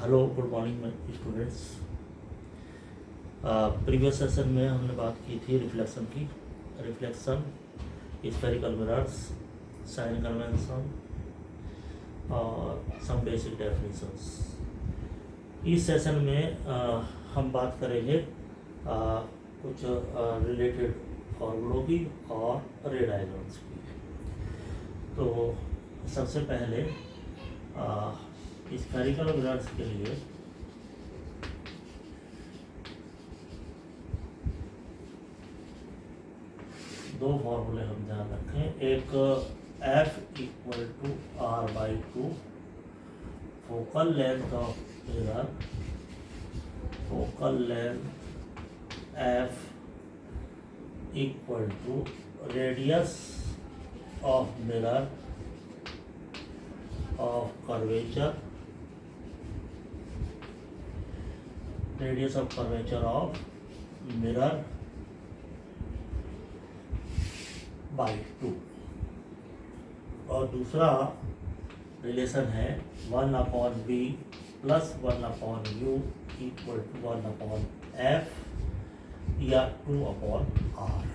Hello good morning students. Previous session में हमने बात की थी रिफ्लेक्शन की। Reflection, spherical mirrors, sign convention और सम बेसिक डेफिनेशंस। इस सेशन में हम बात करेंगे कुछ रिलेटेड फॉर्मूलों की और रे डायग्राम्स की। तो सबसे पहले स्फेरिकल मिरर्स के लिए दो फॉर्मूले हम ध्यान रखें। एक F equal to R/2 focal length of mirror, focal length F equal to radius of mirror of curvature, radius of curvature of mirror by 2। और दूसरा रिलेशन है 1/v plus 1/u equal to 1/f या 2/r,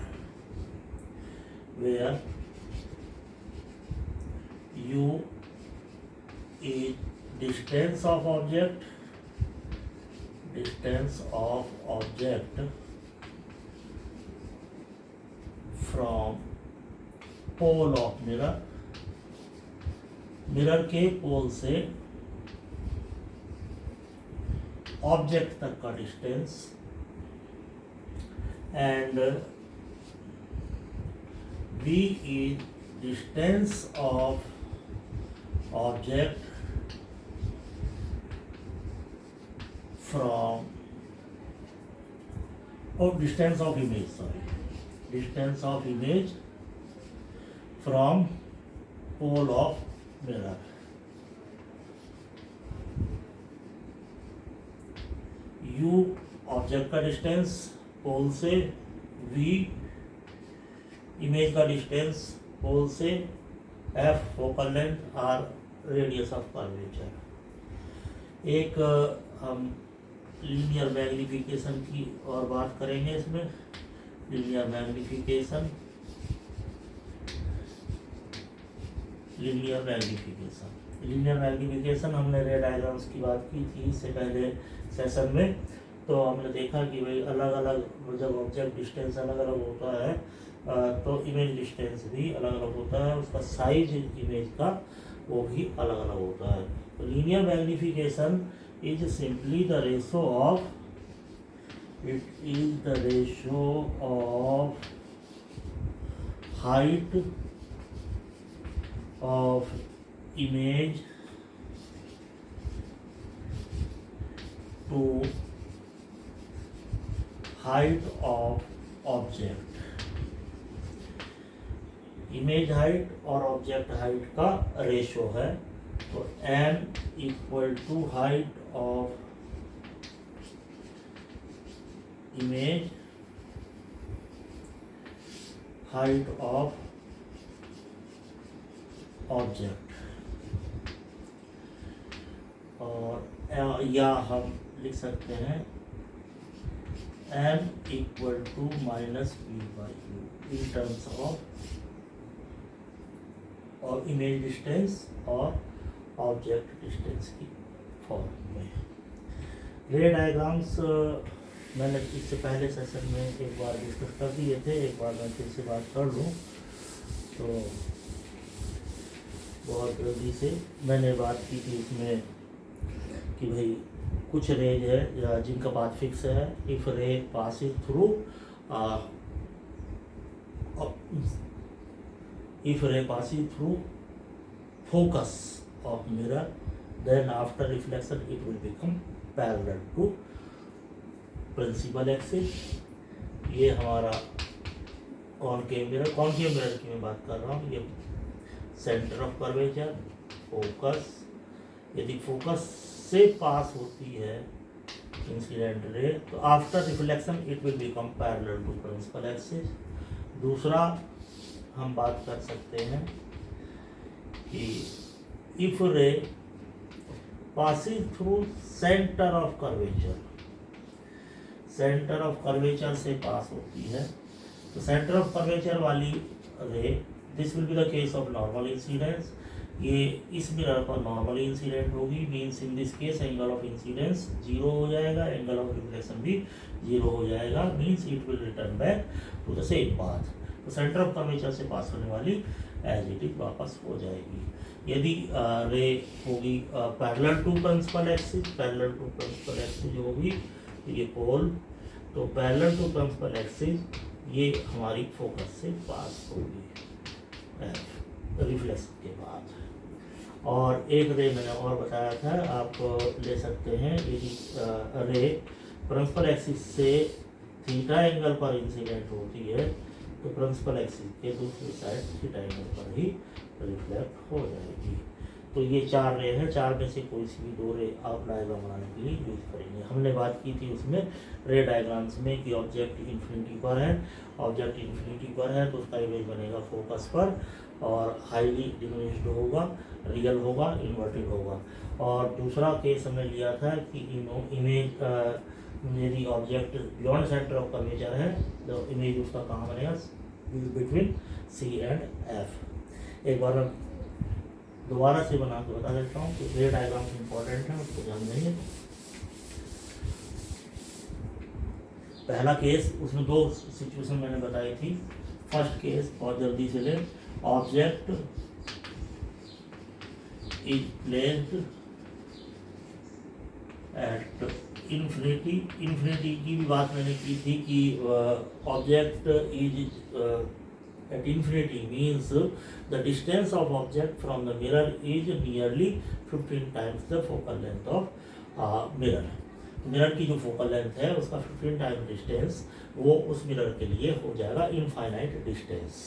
where u is distance of object from pole of mirror, mirror के pole से object तक का distance, and v is distance of object from distance of image from pole of mirror। u object का distance पोल से, v image का distance पोल से, f focal length, r radius of curvature. एक हम लीनियर मैग्निफिकेशन की और बात करेंगे। इसमें लीनियर मैग्निफिकेशन हमने रे डायग्राम्स की बात की थी इससे पहले सेशन में। तो हमने देखा कि भाई अलग अलग जब ऑब्जेक्ट डिस्टेंस अलग अलग होता है तो इमेज डिस्टेंस भी अलग अलग होता है, उसका साइज इमेज का वो भी अलग अलग होता है। तो linear magnification is simply the ratio of height of image to height of object। Image height और ऑब्जेक्ट हाइट का रेशो है। तो m equal to height of image, height of object, और या हम लिख सकते हैं m equal to -v/u in terms of और इमेज डिस्टेंस और ऑब्जेक्ट डिस्टेंस की फॉर्म में। रे डायग्राम्स मैंने इससे पहले सेशन में एक बार डिस्कस कर दिए थे, एक बार मैं फिर से बात कर लूँ तो बहुत जल्दी से। मैंने बात की थी इसमें कि भाई कुछ रेज है जिनका पाथ फिक्स है। इफ रे passing through focus of mirror, then after reflection it will become parallel to principal axis। ये हमारा कॉनकेव मिरर की मैं बात कर रहा हूँ। ये सेंटर ऑफ कर्वेचर, फोकस, यदि फोकस से पास होती है इंसिडेंट रे तो after reflection it will become parallel to principal axis. दूसरा हम बात कर सकते हैं कि if ray passing through centre of curvature, centre of curvature से पास होती है। तो सेंटर ऑफ कर्वेचर वाली ray, this will be the case of normal incidence, ये इस मिरर पर नॉर्मल इंसिडेंट होगी, means in this case angle of incidence zero हो जाएगा, एंगल ऑफ रिफ्लेक्शन भी जीरो हो जाएगा, means it will return back to the same path. तो सेंटर ऑफ कर्वेचर से पास होने वाली एज इट इज वापस हो जाएगी। यदि रे होगी parallel to principal axis, parallel to principal axis जो होगी ये पोल, तो पैरेलल टू प्रिंसिपल एक्सिस ये हमारी फोकस से पास होगी रिफ्लेक्शन के बाद। और एक रे मैंने और बताया था, आप ले सकते हैं यदि रे प्रिंसिपल एक्सिस से थीटा एंगल पर इंसिडेंट होती है तो प्रिंसिपल एक्सिस के दूसरी साइड थीटा एंगल पर ही रिफ्लेक्ट हो जाएगी। तो ये चार रे हैं, चार में से कोई सी भी दो रे आप डायग्राम बनाने के लिए यूज करेंगे। हमने बात की थी उसमें रे डायग्राम्स में कि ऑब्जेक्ट इन्फिनिटी पर है, ऑब्जेक्ट इन्फिनिटी पर है तो उसका इमेज बनेगा फोकस पर और हाईली डिमिनिश्ड होगा, रियल होगा, इन्वर्टेड होगा। और दूसरा केस हमने लिया था कि इमेज यदि object beyond centre of curvature है तो इमेज उसका कहाँ बनेगा, बिटवीन सी एंड एफ। एक बार मैं दोबारा से बना के बता देता हूँ कि रे डायग्राम इंपॉर्टेंट है, उसको ध्यान देंगे। पहला केस, उसमें दो सिचुएशन मैंने बताई थी। फर्स्ट केस बहुत जल्दी से ले, object is placed at infinity, infinity की भी बात मैंने की थी कि object is at infinity means the distance of object from the mirror is nearly 15 times the focal length of mirror। Mirror की जो फोकल लेंथ है उसका 15 टाइम डिस्टेंस वो उस मिरर के लिए हो जाएगा इनफाइनाइट डिस्टेंस।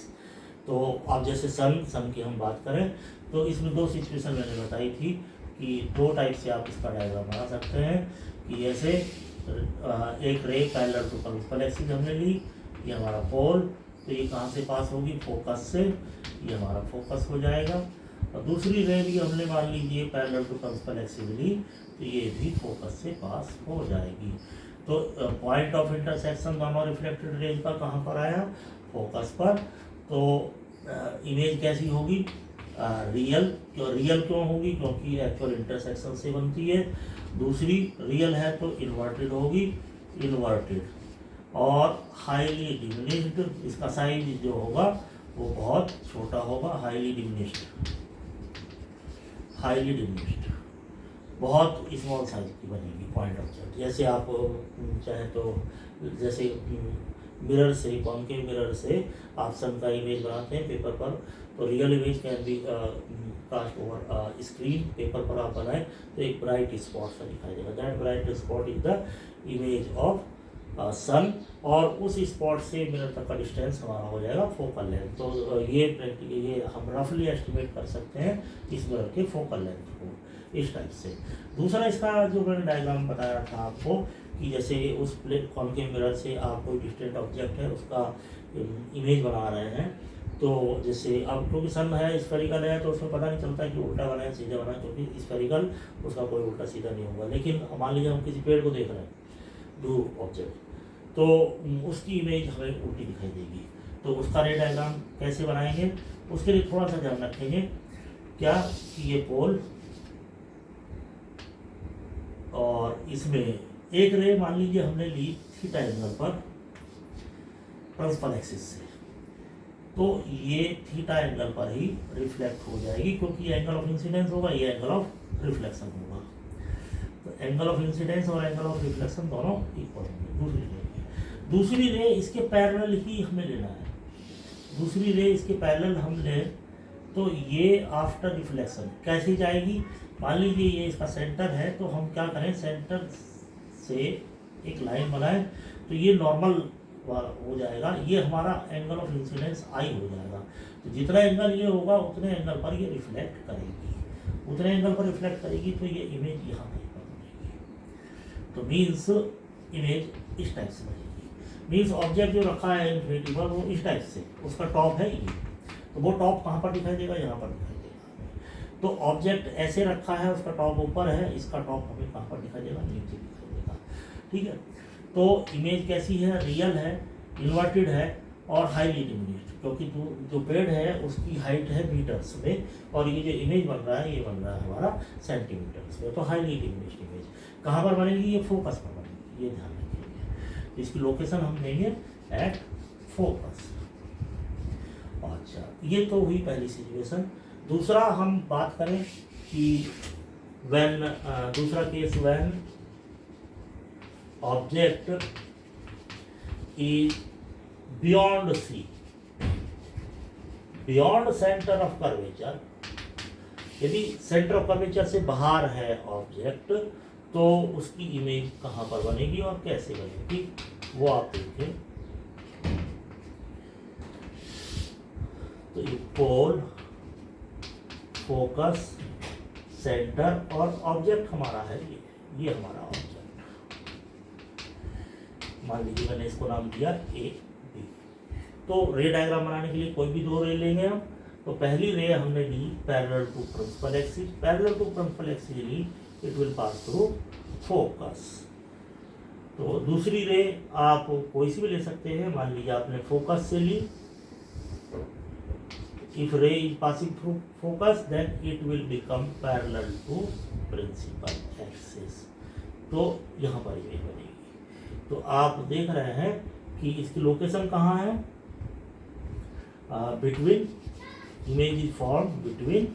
तो अब जैसे सन की हम बात करें तो इसमें दो सिचुएशन मैंने बताई थी कि दो टाइप से आप इसका डायग्राम बना सकते हैं कि जैसे एक रे पैरेलल टू प्रिंसिपल एक्सिस हमने ली, ये हमारा पोल, तो ये कहाँ से पास होगी, फोकस से, ये हमारा फोकस हो जाएगा। और दूसरी रे भी हमने मान लीजिए पैरेलल टू प्रिंसिपल एक्सिस ली, तो ये भी फोकस से पास हो जाएगी। तो पॉइंट ऑफ इंटरसेक्शन दोनों रिफ्लेक्टेड रेज का कहाँ पर आया, फोकस पर। तो इमेज कैसी होगी, रियल। रियल क्यों होगी, क्योंकि एक्चुअल इंटरसेक्शन से बनती है। दूसरी रियल है तो इन्वर्टेड होगी, इन्वर्टेड। और हाईली डिमिनिश्ड, इसका साइज जो होगा वो बहुत छोटा होगा, हाईली डिमिनिश्ड, हाईली डिमिनिश्ड, बहुत स्मॉल साइज की बनेगी पॉइंट ऑब्जेक्ट। जैसे आप चाहे तो जैसे मिरर से, कॉन्केव मिरर से आप सन का इमेज बनाते हैं पेपर पर, तो real image can be cast over screen, paper पर आप बनाएं तो एक ब्राइट स्पॉट सा दिखाई देगा। That bright spot is the image of sun, और उस स्पॉट से मिरर तक का डिस्टेंस हमारा हो जाएगा फोकल लेंथ। तो ये हम रफली एस्टिमेट कर सकते हैं इस मिरर के फोकल लेंथ को इस टाइप से। दूसरा इसका जो मैंने डायग्राम बताया था आपको कि जैसे उस कॉन्केव मिरर से आप कोई डिस्टेंट ऑब्जेक्ट है उसका इमेज बना रहे हैं, तो जैसे अब क्योंकि सन है स्फेरिकल है तो उसमें पता नहीं चलता कि उल्टा बना है सीधा बना है, क्योंकि स्फेरिकल उसका कोई उल्टा सीधा नहीं होगा। लेकिन मान लीजिए हम किसी पेड़ को देख रहे हैं, दूर ऑब्जेक्ट, तो उसकी इमेज हमें उल्टी दिखाई देगी। तो उसका रे डायग्राम कैसे बनाएंगे, उसके लिए थोड़ा सा ध्यान रखेंगे क्या कि ये पोल और इसमें एक रे मान लीजिए हमने ली थीटा एंगल पर प्रिंसिपल एक्सिस से, तो ये थीटा एंगल पर ही रिफ्लेक्ट हो जाएगी, क्योंकि ये एंगल ऑफ इंसिडेंस होगा, ये एंगल ऑफ रिफ्लेक्शन होगा। तो एंगल ऑफ इंसिडेंस और एंगल ऑफ रिफ्लेक्शन दोनों इक्वल होंगे। दूसरी रे इसके पैरेलल ही हमें लेना है, दूसरी रे इसके पैरेलल हम लें तो ये आफ्टर रिफ्लेक्शन कैसे जाएगी। मान लीजिए ये इसका सेंटर है, तो हम क्या करें, सेंटर से एक लाइन बनाएं तो ये नॉर्मल हो जाएगा, ये हमारा एंगल ऑफ इंसिडेंस आई हो जाएगा। तो जितना एंगल ये होगा उतने एंगल पर ये रिफ्लेक्ट करेगी, उतने एंगल पर रिफ्लेक्ट करेगी, तो ये इमेज यहाँ पर बनेगी। तो मीन्स इमेज इस टाइप से बनेगी। मीन्स ऑब्जेक्ट जो रखा है इन्फिनिटी पर वो इस टाइप से, उसका टॉप है ये, तो वो टॉप कहाँ पर दिखाई देगा, यहाँ पर दिखाई देगा। तो ऑब्जेक्ट ऐसे रखा है, उसका टॉप ऊपर है, इसका टॉप हमें कहाँ पर दिखाई देगा, नीचे दिखाई देगा। ठीक है, तो इमेज कैसी है, रियल है, इन्वर्टेड है और हाईली डिमिनिश्ड, क्योंकि जो पेड़ है उसकी हाइट है मीटर्स में और ये जो इमेज बन रहा है ये बन रहा है हमारा सेंटीमीटर्स में। तो हाईली डिमिनिश्ड इमेज कहाँ पर बनेगी, ये फोकस पर बनेगी, ये ध्यान रखिए। इसकी लोकेशन हम देंगे एट फोकस। अच्छा, ये तो हुई पहली सिचुएशन। दूसरा हम बात करें कि व्हेन दूसरा case when object is beyond C, beyond centre of curvature. यदि सेंटर ऑफ कर्वेचर से बाहर है ऑब्जेक्ट तो उसकी इमेज कहाँ पर बनेगी और कैसे बनेगी वो आप देखें। तो ये पोल, फोकस, सेंटर और ऑब्जेक्ट हमारा है, ये हमारा ऑब्जेक्ट। मान लीजिए मैंने इसको नाम दिया ए बी। तो रे डायग्राम बनाने के लिए कोई भी दो रे लेंगे हम। तो पहली रे हमने ली parallel to principal axis, parallel to principal axis ली, it will pass through focus. तो दूसरी रे आप कोई सी भी ले सकते हैं, मान लीजिए आपने फोकस से ली, if ray is passing through focus then it will become parallel to principal axis। तो यहाँ पर इमेज बनेगी। तो आप देख रहे हैं कि इसकी लोकेशन कहाँ है, between, image is form between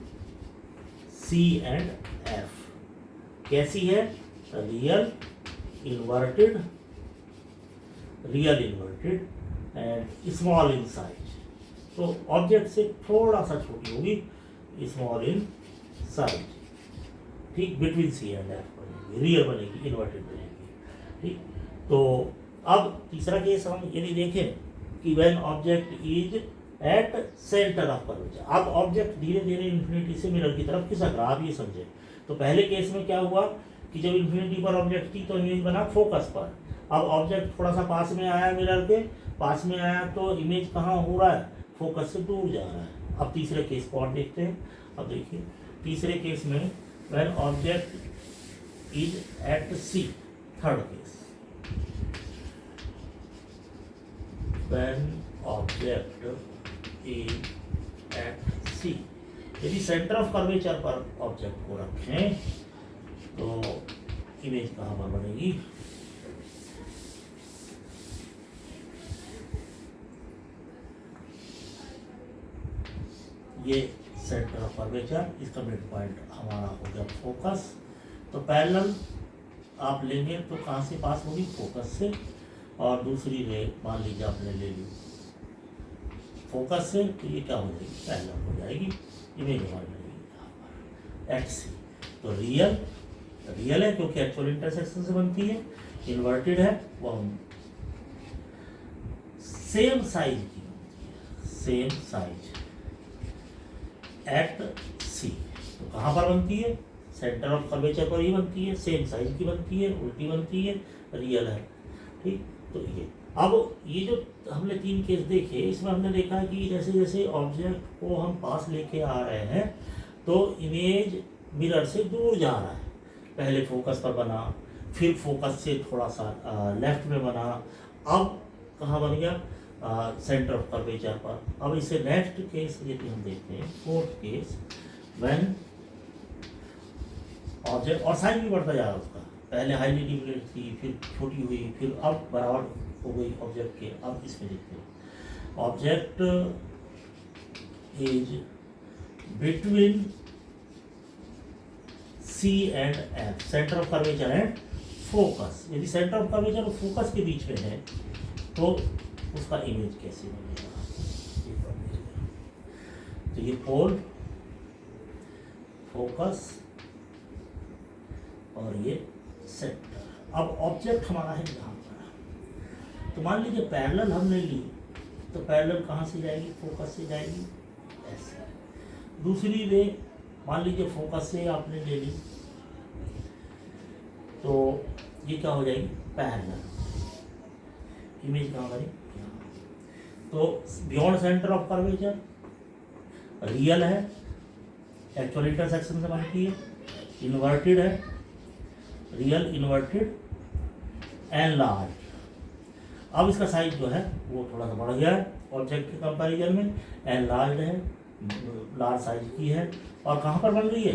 C and F। कैसी है, real inverted, real inverted and small in size. तो ऑब्जेक्ट से थोड़ा सा छोटी होगी, स्मॉल इन साइज। ठीक, बिटवीन सी एंड एफ बनेगी, रियल बनेगी, इन्वर्टेड बनेगी। ठीक, तो अब तीसरा केस हम यदि देखें कि when object is at centre of curvature. अब ऑब्जेक्ट धीरे धीरे इन्फिनिटी से मिरर की तरफ खिसक रहा, आप ये समझे। तो पहले केस में क्या हुआ कि जब इन्फिनिटी पर ऑब्जेक्ट थी तो इमेज बना फोकस पर। अब ऑब्जेक्ट थोड़ा सा पास में आया, मिरर के पास में आया तो इमेज कहाँ हो रहा है, फोकस से दूर जा रहा है। अब तीसरे केस को और देखते हैं। अब देखिए तीसरे केस में when object is at C, third case, when object is at C. यदि सेंटर ऑफ कर्वेचर पर ऑब्जेक्ट को रखें तो इमेज कहाँ पर बनेगी, ये सेंटर ऑफ कर्वेचर, इसका मिड पॉइंट हमारा हो गया फोकस। तो पैरेलल आप लेंगे तो कहाँ से पास होगी, फोकस से। और दूसरी रे मान लीजिए आपने ले ली फोकस से, तो ये क्या हो जाएगी, पैरेलल हो जाएगी, इमेज हमारी बनेगी एट सी। तो रियल, रियल है क्योंकि एक्चुअल इंटरसेक्शन से बनती है, इन्वर्टेड है वो सेम साइज की बनती है, सेम साइज एट सी। तो कहाँ पर बनती है, सेंटर ऑफ कर्वेचर पर ही बनती है, सेम साइज की बनती है, उल्टी बनती है, रियल है। ठीक, तो ये अब ये जो हमने तीन केस देखे, इसमें हमने देखा कि जैसे जैसे ऑब्जेक्ट को हम पास लेके आ रहे हैं तो इमेज मिरर से दूर जा रहा है। पहले फोकस पर बना, फिर फोकस से थोड़ा सा लेफ्ट में बना, अब कहाँ बन गया, सेंटर ऑफ कर्वेचर पर। अब इसे नेक्स्ट केस यदि हम देखते हैं, फोर्थ केस, व्हेन ऑब्जेक्ट, और साइज भी बढ़ता जा रहा है उसका, पहले हाईली डिमिनिश्ड थी, फिर छोटी हुई, फिर अब बराबर हो गई ऑब्जेक्ट के। अब इसमें देखते हैं, object is between C and F, centre of curvature and focus. यदि सेंटर ऑफ कर्वेचर और फोकस के बीच में है तो उसका इमेज कैसे बनेगा, तो ये पोल, फोकस और ये सेंटर। अब ऑब्जेक्ट हमारा है यहाँ पर। तो मान लीजिए पैरेलल हमने ली, तो पैरेलल कहाँ से जाएगी, फोकस से जाएगी, ऐसे। दूसरी रे मान लीजिए फोकस से आपने ले ली, तो ये क्या हो जाएगी, पैरेलल, इमेज कहाँ बनी, तो beyond centre of curvature, real है, एक्चुअल इंटरसेक्शन से बनती है, इन्वर्टेड है, रियल इन्वर्टेड एनलार्ज। अब इसका साइज जो है वो थोड़ा सा बढ़ गया है ऑब्जेक्ट के कंपैरिजन में, एनलार्ज है, लार्ज साइज की है, और कहाँ पर बन रही है,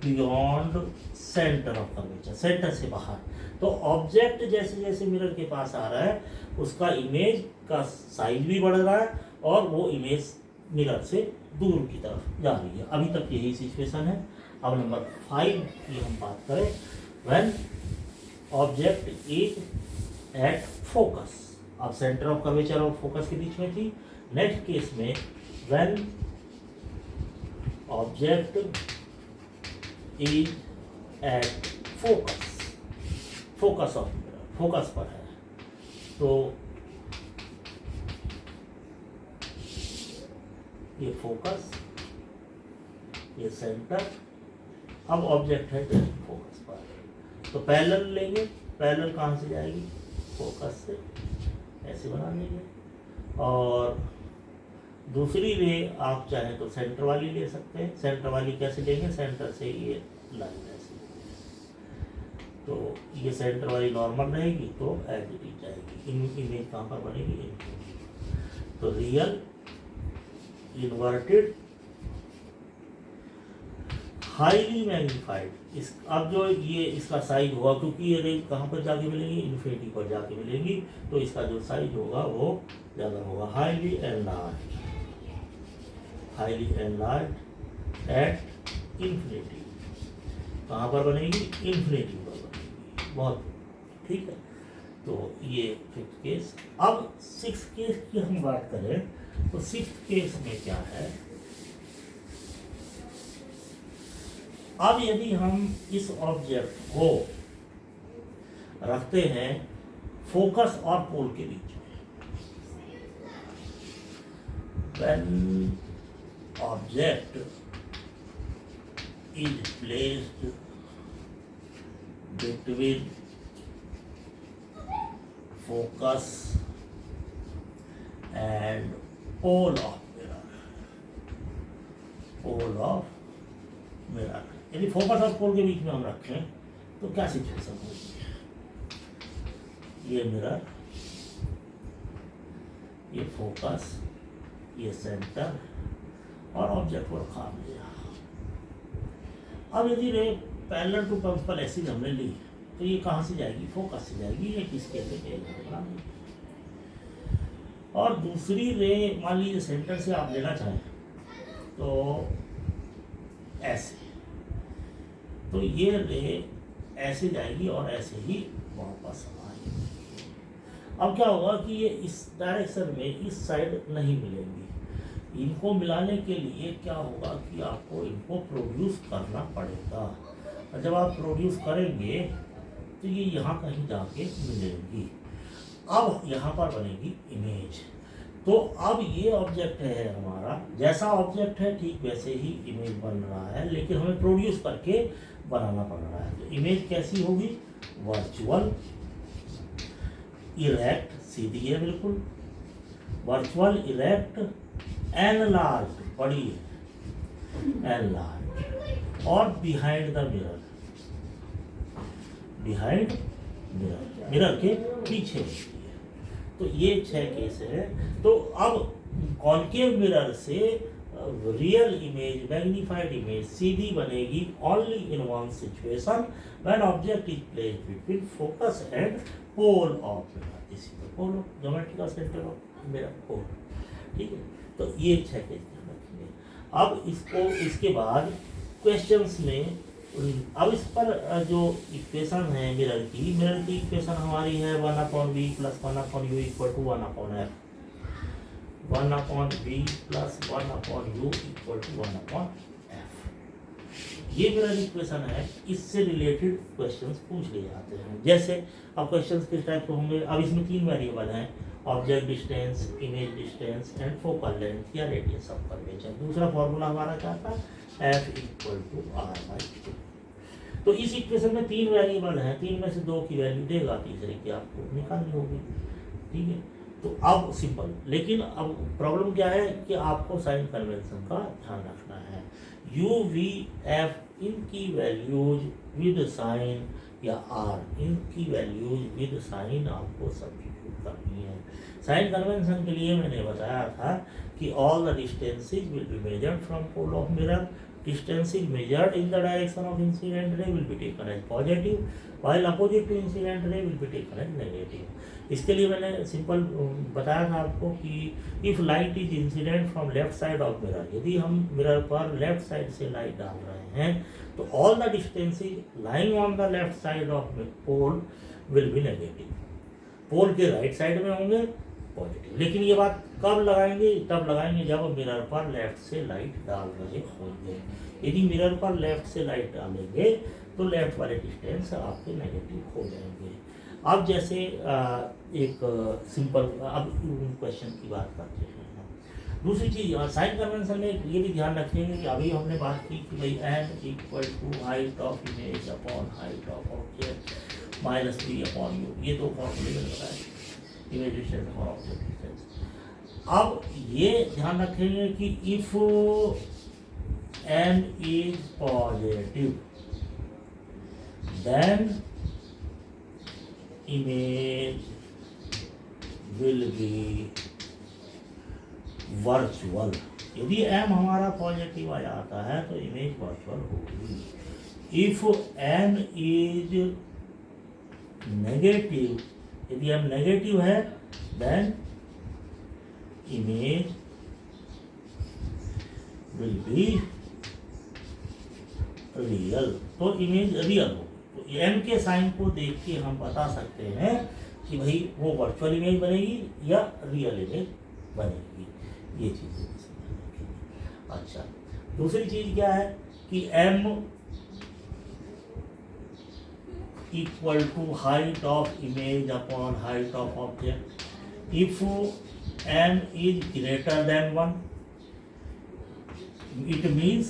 beyond centre of curvature, centre से बाहर। तो ऑब्जेक्ट जैसे जैसे मिरर के पास आ रहा है उसका इमेज का साइज भी बढ़ रहा है और वो इमेज मिरर से दूर की तरफ जा रही है। अभी तक यही सिचुएशन है। अब नंबर 5 की हम बात करें, when object is at focus. अब सेंटर ऑफ कर्वेचर और फोकस के बीच में थी। नेक्स्ट केस में when object is at focus, focus of mirror, focus पर है, तो ये फोकस, ये सेंटर, अब ऑब्जेक्ट है फोकस पर, तो पैरेलल लेंगे। पैरेलल कहाँ से जाएगी, फोकस से, ऐसे बना लेंगे। और दूसरी रे आप चाहें तो सेंटर वाली ले सकते हैं। सेंटर वाली कैसे लेंगे, सेंटर से ये लाइन ऐसे, तो ये सेंटर वाली नॉर्मल रहेगी तो एज इट इज जाएगी। इमेज कहाँ पर बनेगी, इनकी। तो रियल इन्वर्टेड हाईली मैग्नीफाइड। इस अब जो ये इसका साइज होगा, क्योंकि ये रेंज कहाँ पर जाके मिलेंगी, इन्फिनिटी पर जाके मिलेंगी, तो इसका जो साइज होगा वो ज़्यादा होगा। Highly enlarge, highly enlarge at infinity, कहाँ पर बनेगी, इन्फिनिटी पर बनेगी। बहुत ठीक है। तो ये 5th केस। अब 6th केस की हम बात करें तो 6th केस में क्या है, अब यदि हम इस ऑब्जेक्ट को रखते हैं फोकस और पोल के बीच में, when object is placed between focus and pole of mirror, pole of mirror, यदि फोकस और पोल के बीच में हम रखें तो क्या सिचुएशन होगी, ये मिरर, ये फोकस, ये सेंटर और ऑब्जेक्ट को रखा हमने यहाँ। अब यदि रे पैरेलल टू प्रिंसिपल एक्सिस हमने ली तो ये कहाँ से जाएगी, फोकस से जाएगी, ये किसके लिए, और दूसरी रे मान लीजिए सेंटर से आप लेना चाहें तो ऐसे, तो ये रे ऐसे जाएगी और ऐसे ही वापस आएगी। अब क्या होगा कि ये इस डायरेक्शन में इस साइड नहीं मिलेंगी। इनको मिलाने के लिए क्या होगा कि आपको इनको प्रोड्यूस करना पड़ेगा, और जब आप प्रोड्यूस करेंगे तो ये यहाँ कहीं जाके मिलेंगी। अब यहाँ पर बनेगी इमेज। तो अब ये ऑब्जेक्ट है हमारा, जैसा ऑब्जेक्ट है ठीक वैसे ही इमेज बन रहा है, लेकिन हमें प्रोड्यूस करके बनाना पड़ रहा है। तो इमेज कैसी होगी, वर्चुअल, इरेक्ट, सीधी है बिल्कुल, वर्चुअल, इरेक्ट, एनलार्ज, बड़ी है, एनलार्ज, और behind the mirror, behind mirror, mirror के पीछे होती है। तो ये 6 केस है। तो अब कॉन्केव मिरर से रियल इमेज, मैग्नीफाइड इमेज सीधी बनेगी only in one situation, when object is placed between focus and pole of mirror. इसी को pole of geometrical centre of mirror, pole. ठीक है, तो ये 6 केस ध्यान रखेंगे। अब इसको, इसके बाद क्वेश्चंस में, अब इस पर जो इक्वेशन है मिरर की इक्वेशन हमारी है 1/v + 1/u = 1/f, 1/v + 1/u = 1/f। ये मिरर इक्वेशन है। इससे रिलेटेड क्वेश्चंस पूछ लिए जाते हैं। जैसे अब क्वेश्चंस किस टाइप के होंगे, अब इसमें 3 वेरिएबल हैं, object distance, image distance and focal length या रेडियस ऑफ कर्वेचर। दूसरा फॉर्मूला हमारा क्या था, F = r/2। तो इस इक्वेशन में 3 वेरिएबल हैं, 3 में से 2 की वैल्यू देगा, तीसरे की आपको निकालनी होगी। ठीक है, तो अब सिंपल, लेकिन अब प्रॉब्लम क्या है कि आपको साइन कन्वेंशन का ध्यान रखना है। यू वी एफ इनकी वैल्यूज विद साइन या आर इनकी वैल्यूज विद साइन आपको सब्स्टिट्यूट करनी है। साइन कन्वेंशन के लिए मैंने बताया था कि all the distances will be measured from pole of mirror. Distances measured in the direction of incident ray will be taken as positive, while opposite to incident ray will be taken as negative. इसके लिए मैंने simple बताया था आपको कि if light is incident from left side of mirror, यदि हम mirror पर लेफ्ट साइड से लाइट डाल रहे हैं तो all the distances lying on the left side of pole will be negative. Pole के राइट साइड में होंगे पॉजिटिव। लेकिन ये बात कब लगाएंगे? तब लगाएंगे जब मिरर पर लेफ्ट से लाइट डाल रहे होंगे। यदि मिरर पर लेफ्ट से लाइट डालेंगे तो लेफ्ट वाले डिस्टेंस आपके नेगेटिव हो जाएंगे। अब जैसे एक सिंपल अब क्वेश्चन की बात करते हैं। दूसरी चीज साइन कन्वेंशन में ये भी ध्यान रखेंगे कि अभी हमने बात की कि भाई n equal to height of image upon height of object minus V upon U, ये दो फॉर्मूले मैंने बताए, image distance upon object distance. अब ये ध्यान रखेंगे कि if n is positive then image will be virtual। यदि m हमारा पॉजिटिव आ जाता है तो इमेज वर्चुअल होगी। इफ n इज नेगेटिव, यदि m नेगेटिव है then image will be real, तो इमेज रियल होगी। तो एम के साइन को देख के हम बता सकते हैं कि भाई वो वर्चुअल इमेज बनेगी या रियल इमेज बनेगी। ये चीज़ें अच्छा, दूसरी चीज क्या है कि M equal to height of image upon height of object. If M is greater than 1 it means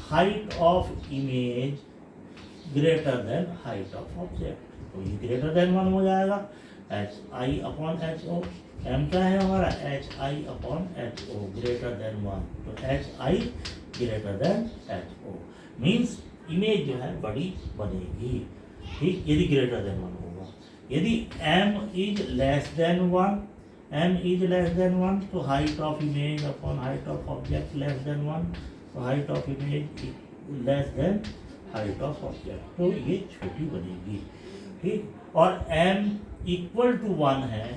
height of image greater than height of object। तो ये greater than 1 हो जाएगा H I upon H O. M क्या है हमारा H I upon H O, greater than 1, तो H I greater than H O means image जो है बड़ी बनेगी। ठीक, यदि ग्रेटर देन 1 होगा। यदि M is less than 1, M is less than 1 तो height of image upon height of object less than 1, तो height of image less than height of object, तो ये छोटी बनेगी। ठीक, और m इक्वल टू 1 है,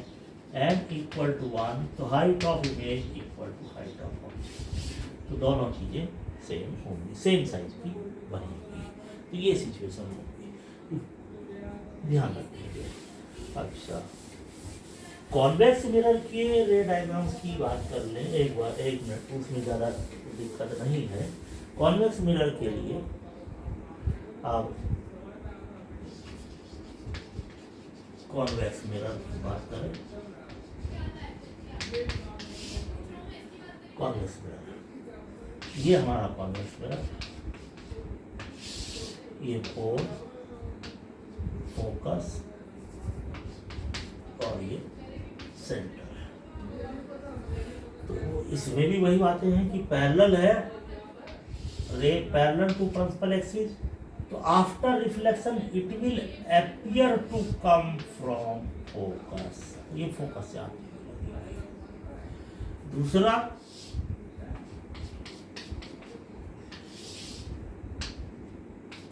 m इक्वल टू 1 तो height of image equal to height of object, तो दोनों चीज़ें सेम होंगी, सेम साइज की बनेगी। तो ये सिचुएशन होगी, ध्यान रखिए। अच्छा, कॉन्वेक्स मिरर के रे डायग्राम्स की बात कर लें एक बार, 1 मिनट, उसमें ज़्यादा दिक्कत नहीं है। कॉन्वेक्स मिरर के लिए आप कॉन्वेक्स मिरर की बात करें, कॉन्वेक्स मिरर, ये हमारा कॉन्वेक्स मिरर, ये पोल, फोकस और ये सेंटर। तो इसमें भी वही बातें हैं कि पैरेलल है, ray parallel to principal axis, तो after reflection it will appear to come from focus, ये फोकस से आती है। दूसरा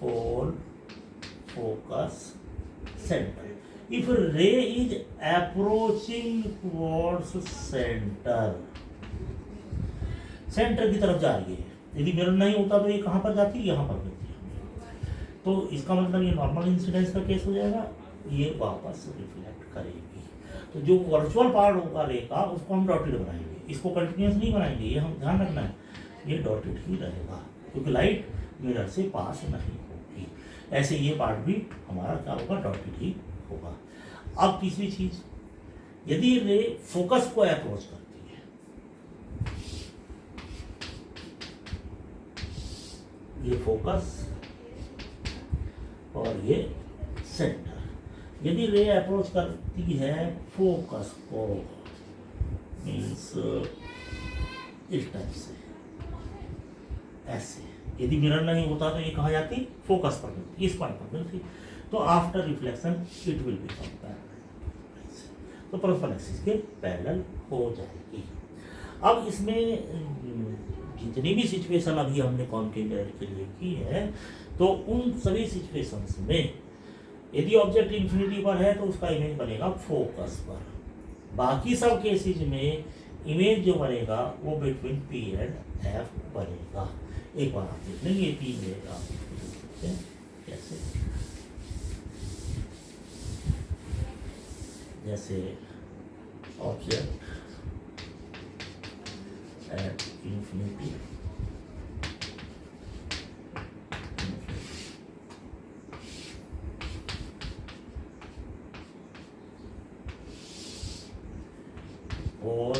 pole, focus, centre. If ray is approaching towards center, centre की तरफ जा रही है, यदि मिरर नहीं होता तो ये कहाँ पर जाती है, यहाँ पर जाती है। तो इसका मतलब ये नॉर्मल इंसिडेंस का केस हो जाएगा, ये वापस रिफ्लेक्ट करेगी। तो जो वर्चुअल पार्ट होगा रे का उसको हम डॉटेड बनाएंगे, इसको कंटिन्यूस नहीं बनाएंगे, ये हम ध्यान रखना है, ये डॉटेड ही रहेगा क्योंकि लाइट मिरर से पास नहीं होगी। ऐसे ये पार्ट भी हमारा क्या होगा, डॉटेड ही होगा। अब तीसरी चीज, यदि रे फोकस को अप्रोच करती है, ये फोकस और ये सेंटर, यदि रे अप्रोच करती है फोकस को मीन्स इस टाइप से ऐसे। यदि मिरर नहीं होता तो ये कहाँ जाती, फोकस पर मिलती, इस पॉइंट पर मिलती। तो after reflection it will become parallel, तो परस्पर एक्सिस के पैरेलल हो जाएगी। अब इसमें जितनी भी सिचुएशन अभी हमने कॉन्केव मिरर के लिए की है, तो उन सभी सिचुएशंस में यदि ऑब्जेक्ट इन्फिनिटी पर है तो उसका इमेज बनेगा फोकस पर। बाकी सब केसेज में इमेज जो बनेगा वो बिटवीन पी एंड एफ बनेगा। एक बार आप देख लेंगे पी में आप देख सकते हैं कैसे, जैसे ऑब्जेक्ट एट इन्फिनिटी और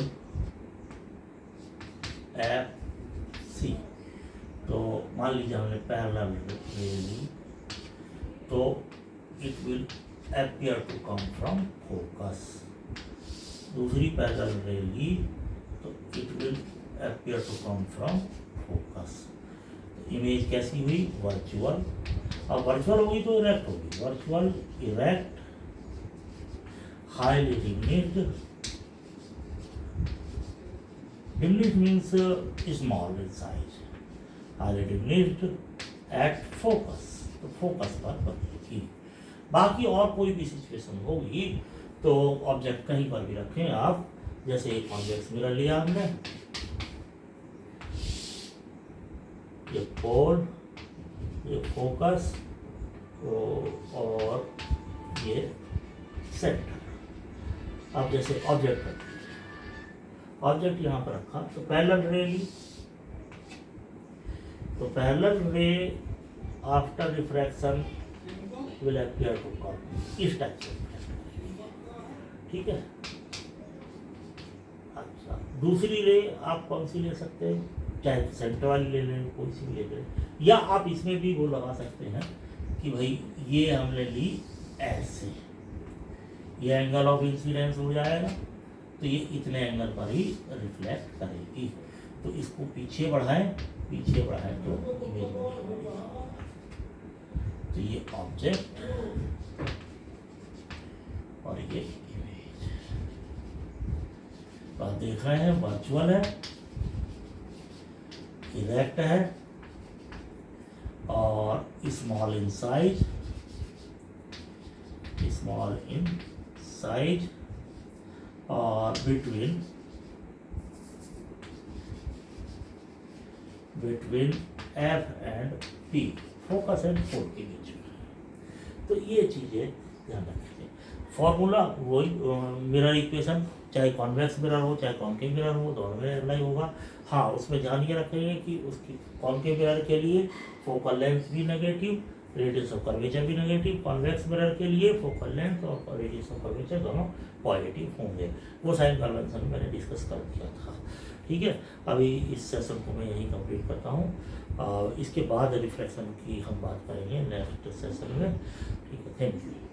एफ सी, तो मान लीजिए हमने पैरेलल रे ली, तो it will appear to come from focus। दूसरी पैरेलल रे ली तो it will appear to come from focus। Image कैसी हुई, वर्चुअल। अब वर्चुअल होगी तो इरेक्ट होगी, virtual erect highly diminished, diminished means small in size, highly diminished at focus, तो फोकस पर बनेगी। बाकी और कोई भी सिचुएशन होगी तो ऑब्जेक्ट कहीं पर भी रखें आप, जैसे एक कॉन्वेक्स मिरर लिया हमने, ये पोल, ये फोकस और ये सेंटर। अब जैसे ऑब्जेक्ट रखिए, ऑब्जेक्ट यहाँ पर रखा तो पैरेलल रे ली, तो parallel ray after refraction will appear to come, इस टाइप से, ठीक है। अच्छा, दूसरी रे आप कौन सी ले सकते हैं, चाहे सेंटर वाली ले लें, कोई सी भी ले लें, या आप इसमें भी वो लगा सकते हैं कि भाई ये हमने ली ऐसे, ये एंगल ऑफ इंसिडेंस हो जाएगा, तो ये इतने एंगल पर ही रिफ्लेक्ट करेगी। तो इसको पीछे बढ़ाएं तो इमेज बनेगी। तो ये ऑब्जेक्ट और ये इमेज, तो आप देख रहे हैं वर्चुअल है, इरेक्ट है और स्मॉल इन साइज, और between F and P, focus and pole के बीच में। तो ये चीज़ें ध्यान रखें। फॉर्मूला वही मिरर इक्वेशन, चाहे कॉन्वेक्स मिरर हो चाहे कॉन्केव मिरर हो, दोनों में अप्लाई होगा। हाँ, उसमें ध्यान ये रखेंगे कि उसकी कॉन्केव मिरर के लिए फोकल लेंथ भी नेगेटिव, रेडियस ऑफ कर्वेचर भी नेगेटिव, कॉन्वेक्स मिरर के लिए फोकल लेंथ और रेडियस ऑफ कर्वेचर दोनों पॉजिटिव होंगे। वो साइन कन्वेंशन मैंने डिस्कस कर दिया था, ठीक है। अभी इस सेशन को मैं यहीं कंप्लीट करता हूँ, इसके बाद रिफ्लेक्शन की हम बात करेंगे नेक्स्ट सेशन में, ठीक है। Thank you.